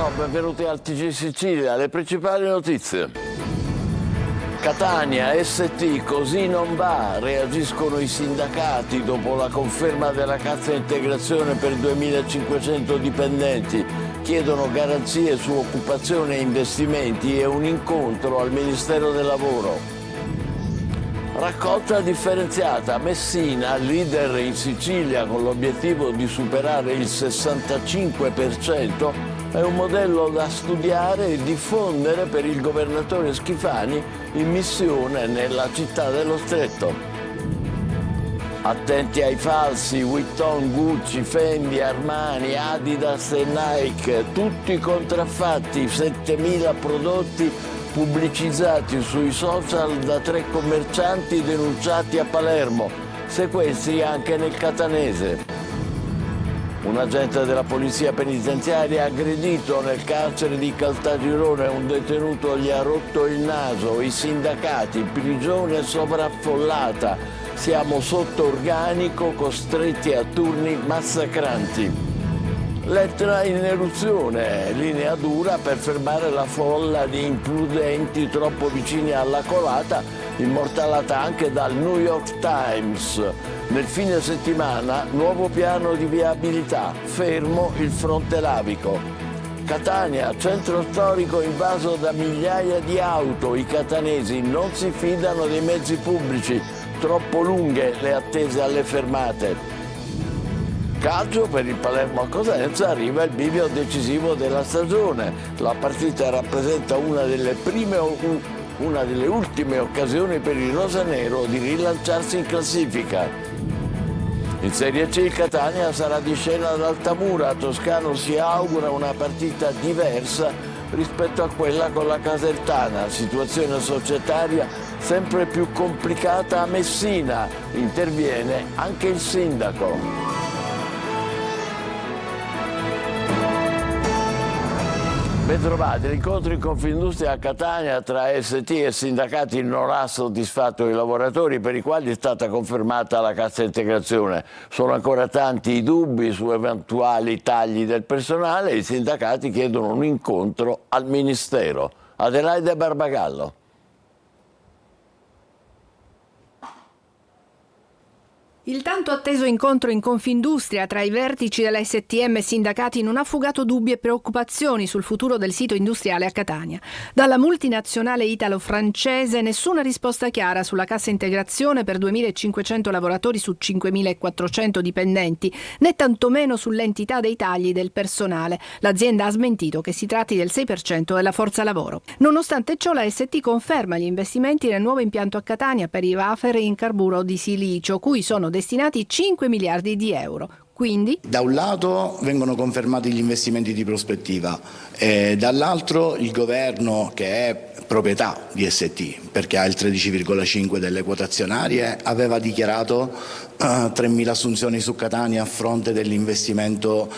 Buongiorno, benvenuti al TG Sicilia. Le principali notizie. Catania, ST, così non va. Reagiscono i sindacati dopo la conferma della cassa integrazione per 2.500 dipendenti. Chiedono garanzie su occupazione e investimenti e un incontro al Ministero del Lavoro. Raccolta differenziata. Messina, leader in Sicilia con l'obiettivo di superare il 65%, è un modello da studiare e diffondere per il governatore Schifani in missione nella città dello Stretto. Attenti ai falsi, Vuitton, Gucci, Fendi, Armani, Adidas e Nike, tutti contraffatti, 7.000 prodotti pubblicizzati sui social da 3 commercianti denunciati a Palermo, sequestri anche nel catanese. Un agente della polizia penitenziaria aggredito nel carcere di Caltagirone, un detenuto gli ha rotto il naso, i sindacati, prigione sovraffollata, siamo sotto organico, costretti a turni massacranti. L'Etna in eruzione, linea dura per fermare la folla di imprudenti troppo vicini alla colata, immortalata anche dal New York Times. Nel fine settimana, nuovo piano di viabilità, fermo il fronte lavico. Catania, centro storico invaso da migliaia di auto, i catanesi non si fidano dei mezzi pubblici, troppo lunghe le attese alle fermate. Calcio, per il Palermo a Cosenza arriva il bivio decisivo della stagione. La partita rappresenta una delle ultime occasioni per il rosanero di rilanciarsi in classifica. In Serie C il Catania sarà di scena ad Altamura. Toscano si augura una partita diversa rispetto a quella con la Casertana. Situazione societaria sempre più complicata a Messina. Interviene anche il sindaco. Bentrovati, l'incontro in Confindustria a Catania tra ST e sindacati non ha soddisfatto i lavoratori, per i quali è stata confermata la cassa integrazione. Sono ancora tanti i dubbi su eventuali tagli del personale e i sindacati chiedono un incontro al Ministero. Adelaide Barbagallo. Il tanto atteso incontro in Confindustria tra i vertici della STM e sindacati non ha fugato dubbi e preoccupazioni sul futuro del sito industriale a Catania. Dalla multinazionale italo-francese nessuna risposta chiara sulla cassa integrazione per 2.500 lavoratori su 5.400 dipendenti, né tantomeno sull'entità dei tagli del personale. L'azienda ha smentito che si tratti del 6% della forza lavoro. Nonostante ciò, la ST conferma gli investimenti nel nuovo impianto a Catania per i wafer in carburo di silicio, cui sono destinati 5 miliardi di euro. Quindi, da un lato vengono confermati gli investimenti di prospettiva, dall'altro il governo, che è proprietà di ST, perché ha il 13,5 delle quote azionarie, aveva dichiarato 3.000 assunzioni su Catania a fronte dell'investimento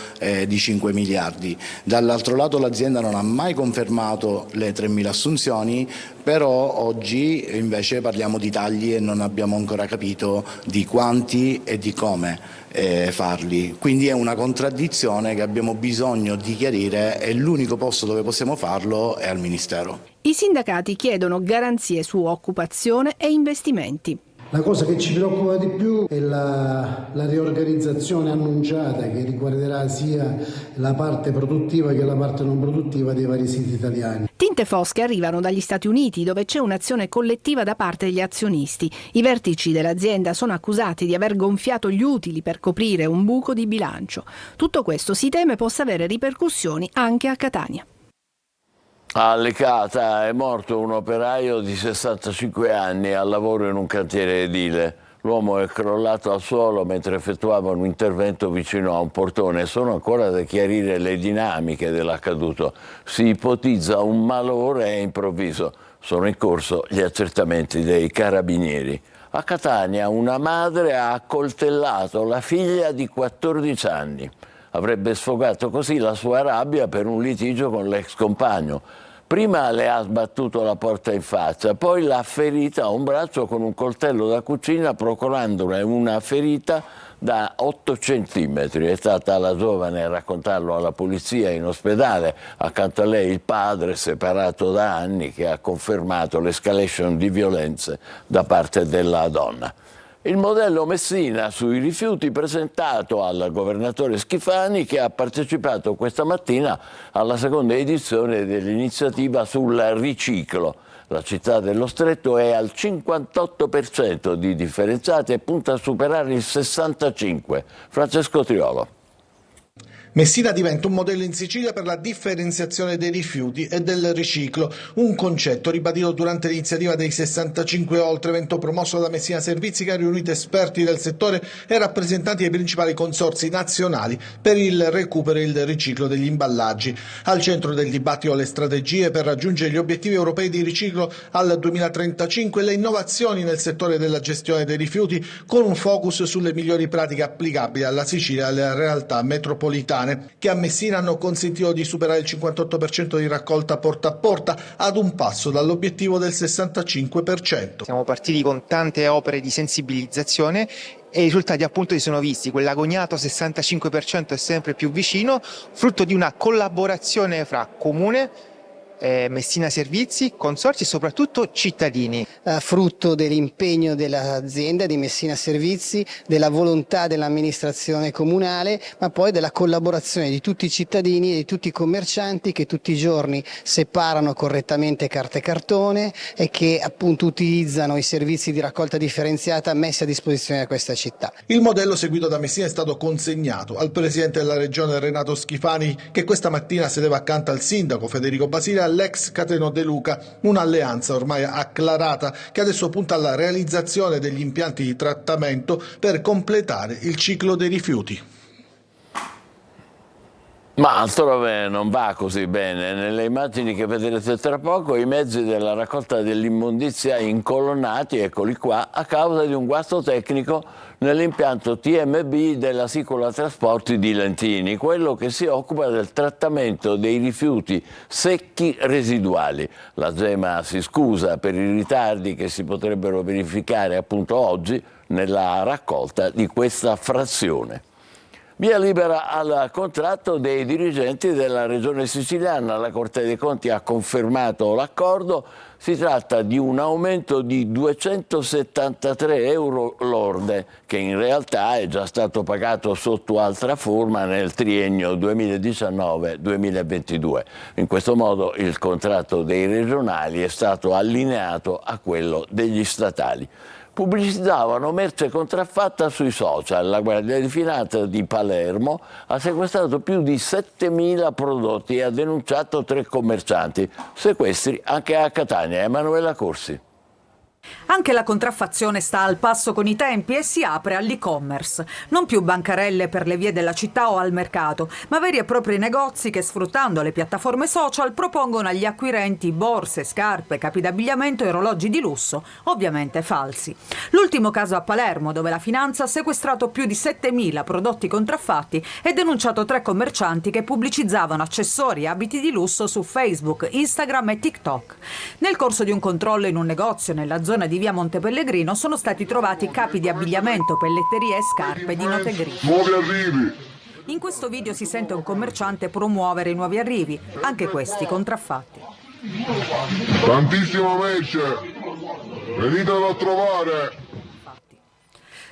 di 5 miliardi. Dall'altro lato l'azienda non ha mai confermato le 3.000 assunzioni, però oggi invece parliamo di tagli e non abbiamo ancora capito di quanti e di come farli. Quindi è una contraddizione che abbiamo bisogno di chiarire e l'unico posto dove possiamo farlo è al Ministero. I sindacati chiedono garanzie su occupazione e investimenti. La cosa che ci preoccupa di più è la riorganizzazione annunciata, che riguarderà sia la parte produttiva che la parte non produttiva dei vari siti italiani. Tinte fosche arrivano dagli Stati Uniti, dove c'è un'azione collettiva da parte degli azionisti. I vertici dell'azienda sono accusati di aver gonfiato gli utili per coprire un buco di bilancio. Tutto questo si teme possa avere ripercussioni anche a Catania. A Lecata è morto un operaio di 65 anni al lavoro in un cantiere edile. L'uomo è crollato al suolo mentre effettuava un intervento vicino a un portone. Sono ancora da chiarire le dinamiche dell'accaduto. Si ipotizza un malore improvviso. Sono in corso gli accertamenti dei carabinieri. A Catania una madre ha accoltellato la figlia di 14 anni. Avrebbe sfogato così la sua rabbia per un litigio con l'ex compagno. Prima le ha sbattuto la porta in faccia, poi l'ha ferita a un braccio con un coltello da cucina, procurandole una ferita da 8 centimetri. È stata la giovane a raccontarlo alla polizia in ospedale, accanto a lei il padre, separato da anni, che ha confermato l'escalation di violenze da parte della donna. Il modello Messina sui rifiuti presentato al governatore Schifani, che ha partecipato questa mattina alla seconda edizione dell'iniziativa sul riciclo. La città dello Stretto è al 58% di differenziati e punta a superare il 65%. Francesco Triolo. Messina diventa un modello in Sicilia per la differenziazione dei rifiuti e del riciclo, un concetto ribadito durante l'iniziativa dei 65 Oltre, evento promosso da Messina Servizi che ha riunito esperti del settore e rappresentanti dei principali consorzi nazionali per il recupero e il riciclo degli imballaggi. Al centro del dibattito le strategie per raggiungere gli obiettivi europei di riciclo al 2035 e le innovazioni nel settore della gestione dei rifiuti, con un focus sulle migliori pratiche applicabili alla Sicilia e alle realtà metropolitane, che a Messina hanno consentito di superare il 58% di raccolta porta a porta, ad un passo dall'obiettivo del 65%. Siamo partiti con tante opere di sensibilizzazione e i risultati appunto si sono visti, quell'agognato 65% è sempre più vicino, frutto di una collaborazione fra comune, Messina Servizi, consorzi e soprattutto cittadini. Frutto dell'impegno dell'azienda di Messina Servizi, della volontà dell'amministrazione comunale, ma poi della collaborazione di tutti i cittadini e di tutti i commercianti che tutti i giorni separano correttamente carta e cartone e che appunto utilizzano i servizi di raccolta differenziata messi a disposizione da questa città. Il modello seguito da Messina è stato consegnato al presidente della regione Renato Schifani, che questa mattina sedeva accanto al sindaco Federico Basile, all'ex Cateno De Luca, un'alleanza ormai acclarata che adesso punta alla realizzazione degli impianti di trattamento per completare il ciclo dei rifiuti. Ma altrove non va così bene. Nelle immagini che vedrete tra poco, i mezzi della raccolta dell'immondizia incolonnati, eccoli qua, a causa di un guasto tecnico nell'impianto TMB della Sicola Trasporti di Lentini, quello che si occupa del trattamento dei rifiuti secchi residuali. La Gema si scusa per i ritardi che si potrebbero verificare appunto oggi nella raccolta di questa frazione. Via libera al contratto dei dirigenti della Regione Siciliana. La Corte dei Conti ha confermato l'accordo. Si tratta di un aumento di 273 euro lorde, che in realtà è già stato pagato sotto altra forma nel triennio 2019-2022. In questo modo il contratto dei regionali è stato allineato a quello degli statali. Pubblicizzavano merce contraffatta sui social. La Guardia di Finanza di Palermo ha sequestrato più di 7.000 prodotti e ha denunciato 3 commercianti. Sequestri anche a Catania. Emanuela Corsi. Anche la contraffazione sta al passo con i tempi e si apre all'e-commerce. Non più bancarelle per le vie della città o al mercato, ma veri e propri negozi che, sfruttando le piattaforme social, propongono agli acquirenti borse, scarpe, capi d'abbigliamento e orologi di lusso, ovviamente falsi. L'ultimo caso a Palermo, dove la finanza ha sequestrato più di 7.000 prodotti contraffatti e denunciato 3 commercianti che pubblicizzavano accessori e abiti di lusso su Facebook, Instagram e TikTok. Nel corso di un controllo in un negozio nella zona di via Montepellegrino sono stati trovati capi di abbigliamento, pelletterie e scarpe di note grigie. Nuovi arrivi. In questo video si sente un commerciante promuovere i nuovi arrivi, anche questi contraffatti. Tantissima merce, venitelo a trovare.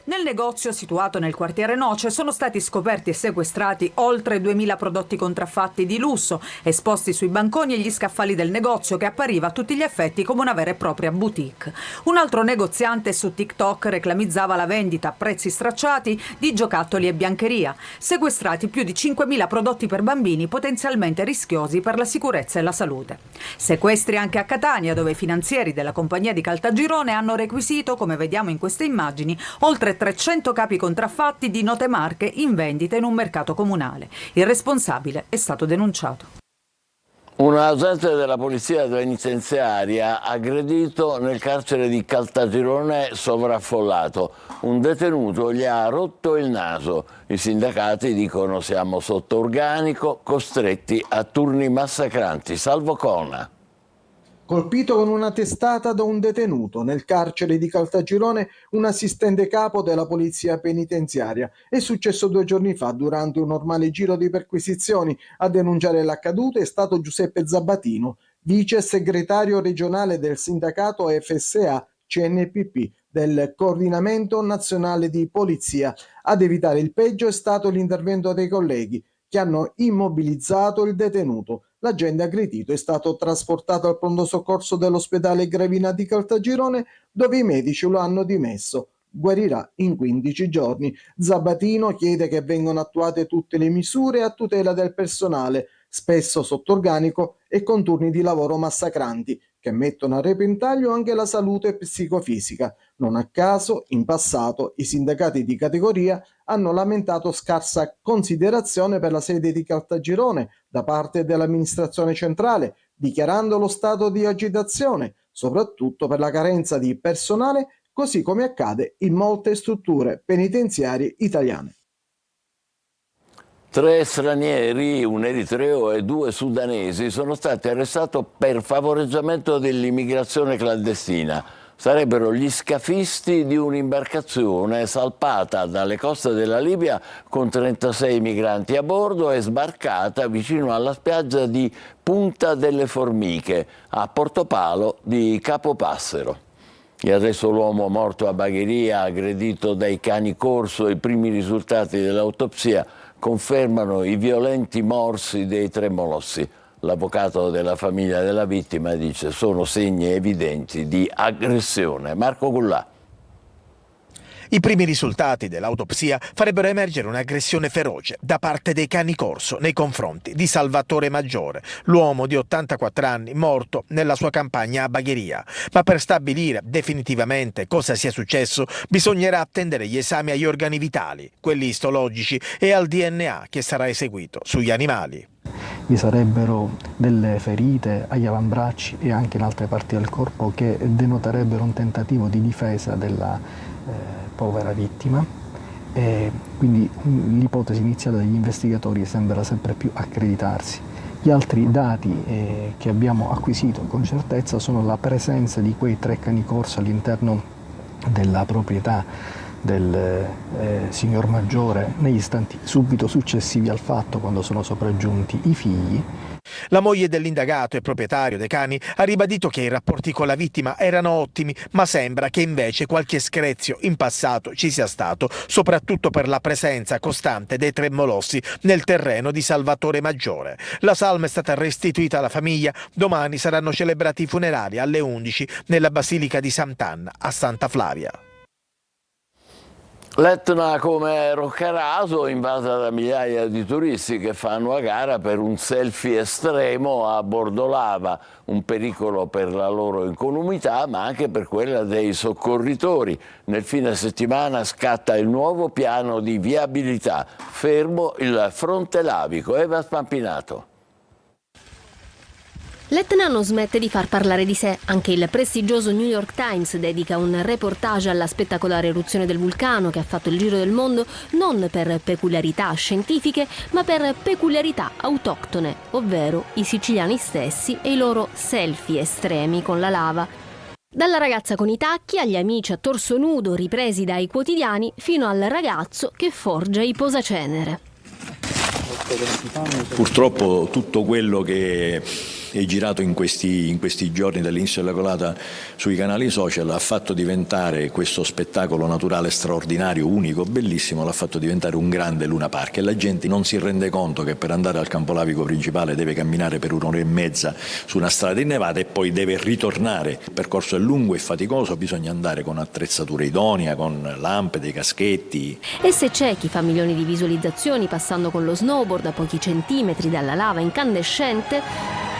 Nel negozio situato nel quartiere Noce sono stati scoperti e sequestrati oltre 2.000 prodotti contraffatti di lusso, esposti sui banconi e gli scaffali del negozio che appariva a tutti gli effetti come una vera e propria boutique. Un altro negoziante su TikTok reclamizzava la vendita a prezzi stracciati di giocattoli e biancheria. Sequestrati più di 5.000 prodotti per bambini potenzialmente rischiosi per la sicurezza e la salute. Sequestri anche a Catania, dove i finanzieri della compagnia di Caltagirone hanno requisito, come vediamo in queste immagini, oltre 300 capi contraffatti di note marche in vendita in un mercato comunale. Il responsabile è stato denunciato. Un agente della polizia penitenziaria aggredito nel carcere di Caltagirone sovraffollato. Un detenuto gli ha rotto il naso. I sindacati dicono siamo sotto organico, costretti a turni massacranti. Salvo Cona. Colpito con una testata da un detenuto nel carcere di Caltagirone, un assistente capo della polizia penitenziaria. È successo 2 giorni fa durante un normale giro di perquisizioni. A denunciare l'accaduto è stato Giuseppe Zabatino, vice segretario regionale del sindacato FSA CNPP del Coordinamento Nazionale di Polizia. Ad evitare il peggio è stato l'intervento dei colleghi che hanno immobilizzato il detenuto. L'agente aggredito è stato trasportato al pronto soccorso dell'ospedale Gravina di Caltagirone, dove i medici lo hanno dimesso. Guarirà in 15 giorni. Zabatino chiede che vengano attuate tutte le misure a tutela del personale, spesso sotto organico e con turni di lavoro massacranti, che mettono a repentaglio anche la salute psicofisica. Non a caso, in passato, i sindacati di categoria hanno lamentato scarsa considerazione per la sede di Caltagirone da parte dell'amministrazione centrale, dichiarando lo stato di agitazione, soprattutto per la carenza di personale, così come accade in molte strutture penitenziarie italiane. 3 stranieri, un eritreo e 2 sudanesi, sono stati arrestati per favoreggiamento dell'immigrazione clandestina. Sarebbero gli scafisti di un'imbarcazione salpata dalle coste della Libia con 36 migranti a bordo e sbarcata vicino alla spiaggia di Punta delle Formiche, a Portopalo di Capopassero. E adesso l'uomo morto a Bagheria, aggredito dai cani corso, i primi risultati dell'autopsia confermano i violenti morsi dei 3 molossi. L'avvocato della famiglia della vittima dice sono segni evidenti di aggressione. Marco Gullà. I primi risultati dell'autopsia farebbero emergere un'aggressione feroce da parte dei cani corso nei confronti di Salvatore Maggiore, l'uomo di 84 anni morto nella sua campagna a Bagheria. Ma per stabilire definitivamente cosa sia successo bisognerà attendere gli esami agli organi vitali, quelli istologici e al DNA che sarà eseguito sugli animali. Vi sarebbero delle ferite agli avambracci e anche in altre parti del corpo che denoterebbero un tentativo di difesa della povera vittima, e quindi l'ipotesi iniziale degli investigatori sembra sempre più accreditarsi. Gli altri dati che abbiamo acquisito con certezza sono la presenza di quei 3 cani corso all'interno della proprietà del signor Maggiore negli istanti subito successivi al fatto, quando sono sopraggiunti i figli. La moglie dell'indagato e proprietario dei cani ha ribadito che i rapporti con la vittima erano ottimi, ma sembra che invece qualche screzio in passato ci sia stato, soprattutto per la presenza costante dei 3 molossi nel terreno di Salvatore Maggiore. La salma è stata restituita alla famiglia, domani saranno celebrati i funerali alle 11 nella Basilica di Sant'Anna a Santa Flavia. L'Etna come Roccaraso invasa da migliaia di turisti che fanno a gara per un selfie estremo a bordo lava, un pericolo per la loro incolumità ma anche per quella dei soccorritori. Nel fine settimana scatta il nuovo piano di viabilità, fermo il fronte lavico. Eva Spampinato. L'Etna non smette di far parlare di sé. Anche il prestigioso New York Times dedica un reportage alla spettacolare eruzione del vulcano che ha fatto il giro del mondo non per peculiarità scientifiche, ma per peculiarità autoctone, ovvero i siciliani stessi e i loro selfie estremi con la lava. Dalla ragazza con i tacchi agli amici a torso nudo ripresi dai quotidiani fino al ragazzo che forgia i posacenere. Purtroppo tutto quello che è girato in questi giorni dall'inizio della colata sui canali social ha fatto diventare questo spettacolo naturale straordinario, unico, bellissimo, l'ha fatto diventare un grande Luna Park, e la gente non si rende conto che per andare al campo lavico principale deve camminare per 1 ora e mezza su una strada innevata e poi deve ritornare. Il percorso è lungo e faticoso, bisogna andare con attrezzatura idonea, con lampe, dei caschetti. E se c'è chi fa milioni di visualizzazioni passando con lo snowboard a pochi centimetri dalla lava incandescente,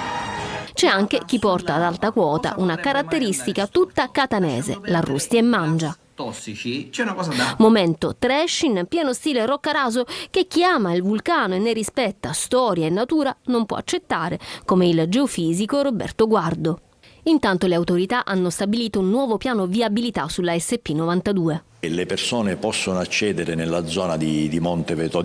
c'è anche chi porta ad alta quota una caratteristica tutta catanese, l'arrusti e mangia. Tossici, c'è una cosa da... Momento trash in pieno stile Roccaraso che chi ama il vulcano e ne rispetta storia e natura non può accettare, come il geofisico Roberto Guardo. Intanto le autorità hanno stabilito un nuovo piano viabilità sulla SP92. Le persone possono accedere nella zona di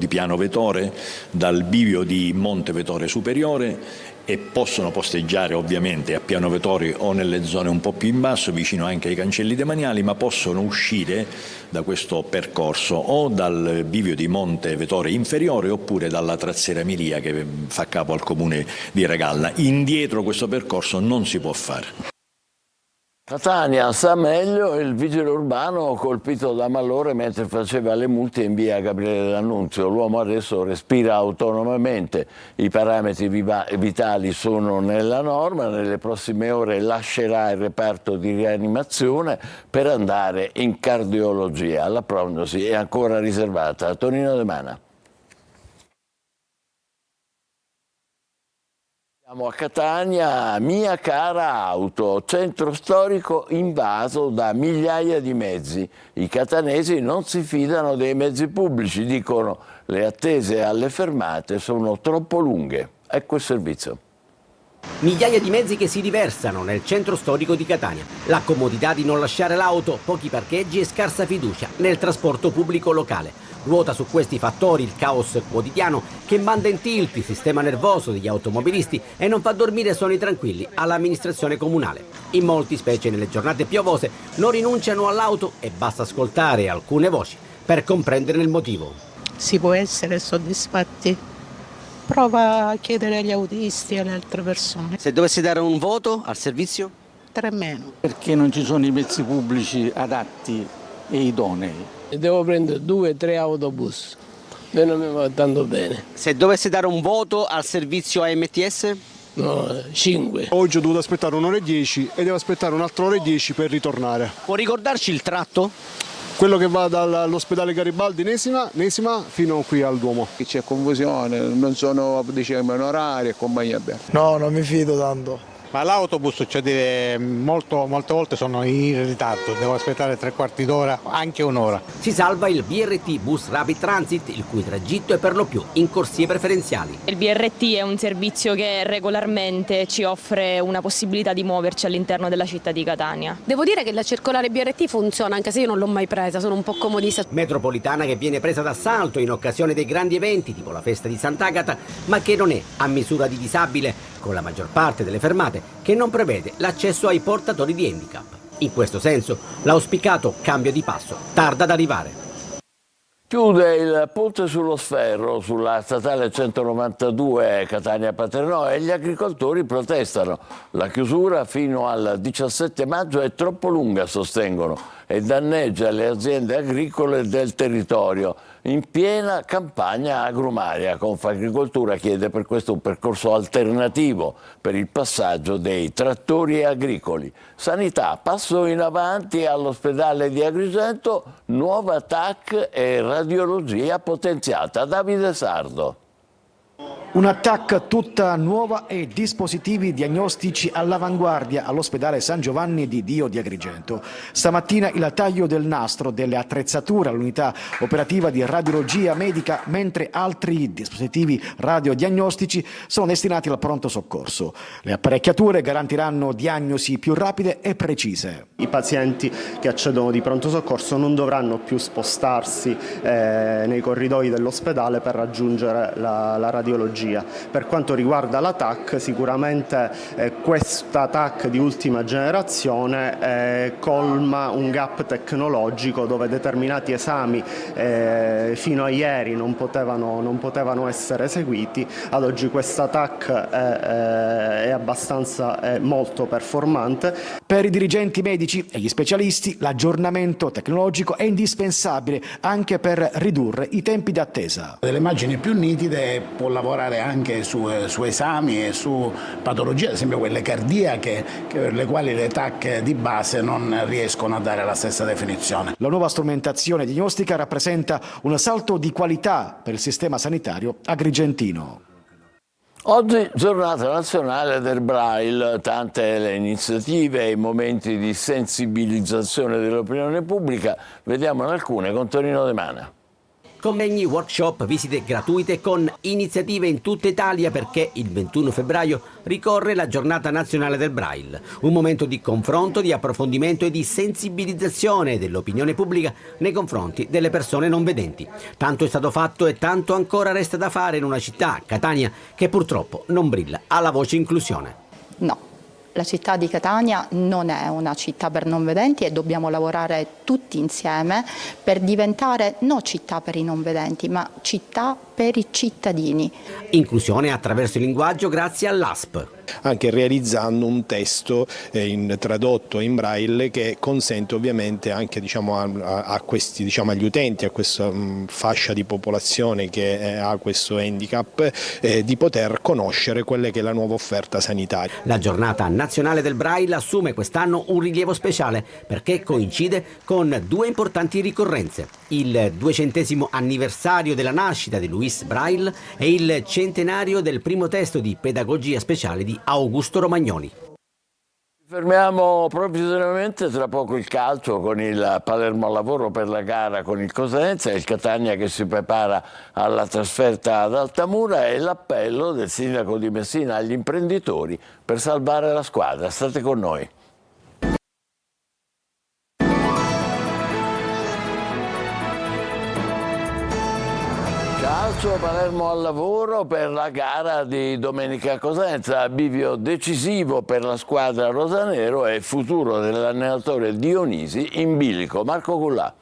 Piano Vetore dal bivio di Monte Vetore Superiore e possono posteggiare ovviamente a Piano Vetore o nelle zone un po' più in basso, vicino anche ai cancelli demaniali, ma possono uscire da questo percorso o dal bivio di Monte Vetore Inferiore oppure dalla Traziera Milia che fa capo al comune di Regalla. Indietro questo percorso non si può fare. Catania, sta meglio, il vigile urbano colpito da malore mentre faceva le multe in via Gabriele D'Annunzio. L'uomo adesso respira autonomamente, i parametri vitali sono nella norma, nelle prossime ore lascerà il reparto di rianimazione per andare in cardiologia. La prognosi è ancora riservata. Tonino De Mana. Siamo a Catania, mia cara auto, centro storico invaso da migliaia di mezzi. I catanesi non si fidano dei mezzi pubblici, dicono le attese alle fermate sono troppo lunghe. Ecco il servizio. Migliaia di mezzi che si riversano nel centro storico di Catania. La comodità di non lasciare l'auto, pochi parcheggi e scarsa fiducia nel trasporto pubblico locale. Ruota su questi fattori il caos quotidiano che manda in tilt il sistema nervoso degli automobilisti e non fa dormire sonni tranquilli all'amministrazione comunale. In molti, specie nelle giornate piovose, non rinunciano all'auto e basta ascoltare alcune voci per comprendere il motivo. Si può essere soddisfatti? Prova a chiedere agli autisti e alle altre persone. Se dovessi dare un voto al servizio? 3-. Perché non ci sono i mezzi pubblici adatti e idonei. Devo prendere 2-3 autobus e non mi va tanto bene. Se dovessi dare un voto al servizio AMTS? No, 5. Oggi ho dovuto aspettare 1 ora e 10 e devo aspettare un'altra ora e 10 per ritornare. Può ricordarci il tratto? Quello che va dall'ospedale Garibaldi Nesima fino qui al Duomo. C'è confusione, non sono diciamo in orario e compagnia bene. No, non mi fido tanto. Ma l'autobus, cioè dire, molte volte sono in ritardo, devo aspettare 3/4 d'ora, anche un'ora. Si salva il BRT Bus Rapid Transit, il cui tragitto è per lo più in corsie preferenziali. Il BRT è un servizio che regolarmente ci offre una possibilità di muoverci all'interno della città di Catania. Devo dire che la circolare BRT funziona, anche se io non l'ho mai presa, sono un po' comodista. Metropolitana che viene presa d'assalto in occasione dei grandi eventi, tipo la festa di Sant'Agata, ma che non è a misura di disabile, con la maggior parte delle fermate che non prevede l'accesso ai portatori di handicap. In questo senso, l'auspicato cambio di passo tarda ad arrivare. Chiude il ponte sullo Sferro sulla statale 192 Catania-Paternò e gli agricoltori protestano. La chiusura fino al 17 maggio è troppo lunga, sostengono, e danneggia le aziende agricole del territorio. In piena campagna agrumaria, Confagricoltura chiede per questo un percorso alternativo per il passaggio dei trattori agricoli. Sanità, passo in avanti all'ospedale di Agrigento, nuova TAC e radiologia potenziata. Davide Sardo. Una TAC tutta nuova e dispositivi diagnostici all'avanguardia all'ospedale San Giovanni di Dio di Agrigento. Stamattina il taglio del nastro delle attrezzature all'unità operativa di radiologia medica, mentre altri dispositivi radiodiagnostici sono destinati al pronto soccorso. Le apparecchiature garantiranno diagnosi più rapide e precise. I pazienti che accedono di pronto soccorso non dovranno più spostarsi nei corridoi dell'ospedale per raggiungere la radiologia. Per quanto riguarda la TAC, sicuramente questa TAC di ultima generazione colma un gap tecnologico dove determinati esami fino a ieri non potevano essere eseguiti. Ad oggi questa TAC è molto performante. Per i dirigenti medici e gli specialisti l'aggiornamento tecnologico è indispensabile anche per ridurre i tempi d'attesa. Delle immagini più nitide può lavorare anche su esami e su patologie, ad esempio quelle cardiache, per le quali le TAC di base non riescono a dare la stessa definizione. La nuova strumentazione diagnostica rappresenta un salto di qualità per il sistema sanitario agrigentino. Oggi giornata nazionale del Braille, tante le iniziative e i momenti di sensibilizzazione dell'opinione pubblica, vediamone alcune con Tonino De Mana. Convegni, workshop, visite gratuite con iniziative in tutta Italia perché il 21 febbraio ricorre la Giornata Nazionale del Braille, un momento di confronto, di approfondimento e di sensibilizzazione dell'opinione pubblica nei confronti delle persone non vedenti. Tanto è stato fatto e tanto ancora resta da fare in una città, Catania, che purtroppo non brilla alla voce inclusione. No. La città di Catania non è una città per non vedenti e dobbiamo lavorare tutti insieme per diventare non città per i non vedenti, ma città per i cittadini. Inclusione attraverso il linguaggio grazie all'ASP. Anche realizzando un testo tradotto in braille che consente ovviamente anche a questi, agli utenti, a questa fascia di popolazione che ha questo handicap, di poter conoscere quella che è la nuova offerta sanitaria. La giornata nazionale del Braille assume quest'anno un rilievo speciale perché coincide con due importanti ricorrenze: il 200° anniversario della nascita di Louis Braille e il centenario del primo testo di pedagogia speciale di Augusto Romagnoli. Fermiamo provvisoriamente, tra poco il calcio con il Palermo al lavoro per la gara con il Cosenza, il Catania che si prepara alla trasferta ad Altamura e l'appello del sindaco di Messina agli imprenditori per salvare la squadra. State con noi. Calcio, Palermo al lavoro per la gara di domenica a Cosenza, bivio decisivo per la squadra rosanero e futuro dell'allenatore Dionisi in bilico. Marco Cullà.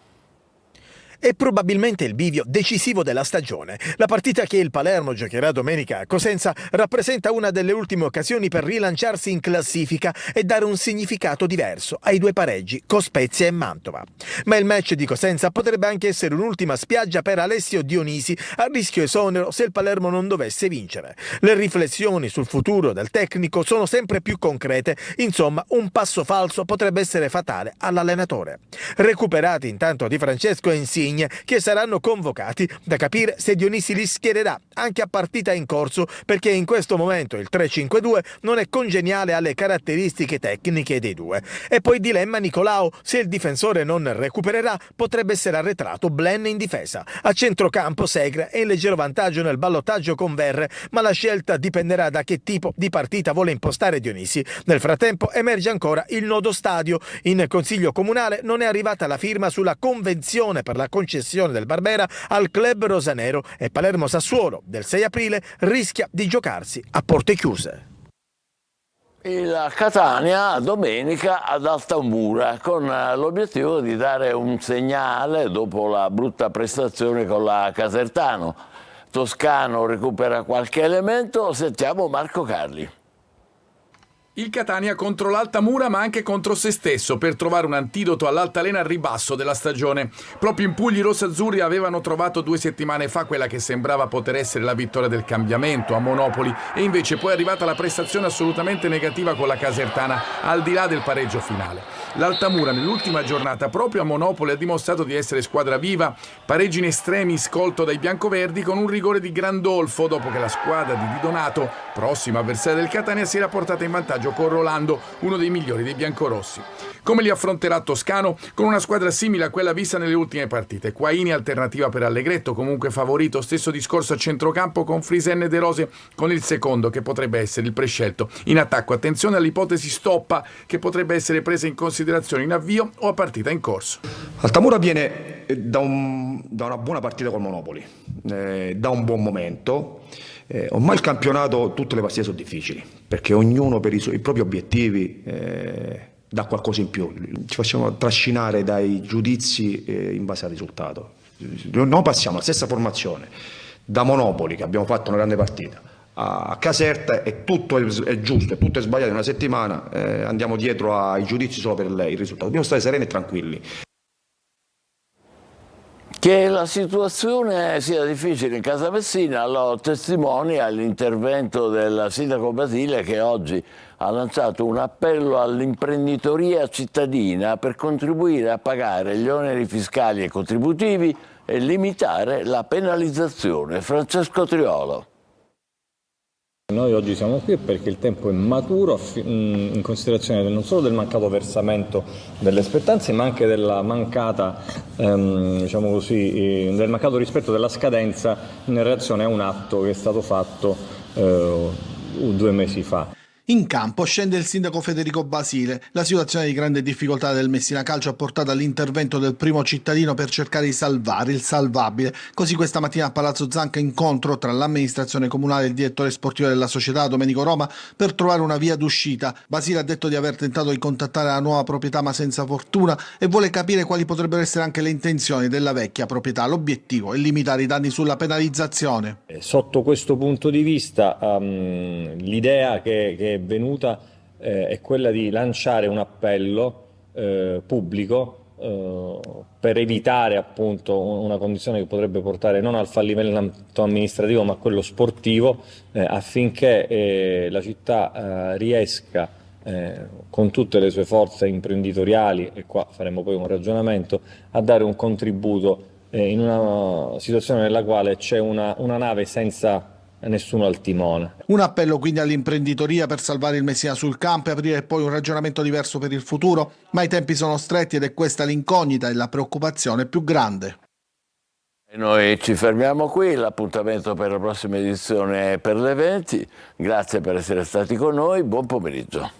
È probabilmente il bivio decisivo della stagione. La partita che il Palermo giocherà domenica a Cosenza rappresenta una delle ultime occasioni per rilanciarsi in classifica e dare un significato diverso ai due pareggi con Spezia e Mantova. Ma il match di Cosenza potrebbe anche essere un'ultima spiaggia per Alessio Dionisi, a rischio esonero se il Palermo non dovesse vincere. Le riflessioni sul futuro del tecnico sono sempre più concrete, insomma un passo falso potrebbe essere fatale all'allenatore. Recuperati intanto Di Francesco e Insigne, che saranno convocati, da capire se Dionisi li schiererà anche a partita in corso, perché in questo momento il 3-5-2 non è congeniale alle caratteristiche tecniche dei due. E poi dilemma Nicolao: se il difensore non recupererà potrebbe essere arretrato Blen in difesa. A centrocampo Segre è in leggero vantaggio nel ballottaggio con Verre, ma la scelta dipenderà da che tipo di partita vuole impostare Dionisi. Nel frattempo emerge ancora il nodo stadio. In Consiglio Comunale non è arrivata la firma sulla convenzione per la concessione del Barbera al club rosanero e Palermo Sassuolo del 6 aprile rischia di giocarsi a porte chiuse. Il Catania domenica ad Altamura con l'obiettivo di dare un segnale dopo la brutta prestazione con la Casertano. Toscano recupera qualche elemento, sentiamo Marco Carli. Il Catania contro l'Altamura ma anche contro se stesso per trovare un antidoto all'altalena al ribasso della stagione. Proprio in Puglia i rossazzurri avevano trovato 2 settimane fa quella che sembrava poter essere la vittoria del cambiamento a Monopoli e invece poi è arrivata la prestazione assolutamente negativa con la Casertana al di là del pareggio finale. L'Altamura nell'ultima giornata proprio a Monopoli ha dimostrato di essere squadra viva, pareggio in estremis colto dai biancoverdi con un rigore di Grandolfo dopo che la squadra di Di Donato, prossima avversaria del Catania, si era portata in vantaggio con Rolando, uno dei migliori dei biancorossi. Come li affronterà Toscano? Con una squadra simile a quella vista nelle ultime partite. Quaini alternativa per Allegretto, comunque favorito, stesso discorso a centrocampo con Frisen e De Rose, con il secondo che potrebbe essere il prescelto. In attacco attenzione all'ipotesi Stoppa che potrebbe essere presa in considerazione in avvio o a partita in corso. Altamura viene da una buona partita col Monopoli, da un buon momento. Ormai il campionato, tutte le partite sono difficili perché ognuno per i propri obiettivi dà qualcosa in più. Ci facciamo trascinare dai giudizi in base al risultato. Noi passiamo la stessa formazione da Monopoli, che abbiamo fatto una grande partita, a Caserta, e tutto è giusto e tutto è sbagliato in una settimana, andiamo dietro ai giudizi solo per il risultato. Dobbiamo stare sereni e tranquilli. Che la situazione sia difficile in Casa Messina lo testimonia l'intervento del sindaco Basile, che oggi ha lanciato un appello all'imprenditoria cittadina per contribuire a pagare gli oneri fiscali e contributivi e limitare la penalizzazione. Francesco Triolo. Noi oggi siamo qui perché il tempo è maturo in considerazione non solo del mancato versamento delle spettanze, ma anche della mancata, diciamo così, del mancato rispetto della scadenza in relazione a un atto che è stato fatto 2 mesi fa. In campo scende il sindaco Federico Basile. La situazione di grande difficoltà del Messina Calcio ha portato all'intervento del primo cittadino per cercare di salvare il salvabile. Così questa mattina a Palazzo Zanca incontro tra l'amministrazione comunale e il direttore sportivo della società Domenico Roma per trovare una via d'uscita. Basile ha detto di aver tentato di contattare la nuova proprietà ma senza fortuna e vuole capire quali potrebbero essere anche le intenzioni della vecchia proprietà. L'obiettivo è limitare i danni sulla penalizzazione. Sotto questo punto di vista l'idea che è venuta è quella di lanciare un appello pubblico per evitare appunto una condizione che potrebbe portare non al fallimento amministrativo ma a quello sportivo, affinché la città riesca con tutte le sue forze imprenditoriali, e qua faremo poi un ragionamento, a dare un contributo in una situazione nella quale c'è una nave senza nessuno al timone. Un appello quindi all'imprenditoria per salvare il Messina sul campo e aprire poi un ragionamento diverso per il futuro, ma i tempi sono stretti ed è questa l'incognita e la preoccupazione più grande. E noi ci fermiamo qui, l'appuntamento per la prossima edizione è per le 20. Grazie per essere stati con noi, buon pomeriggio.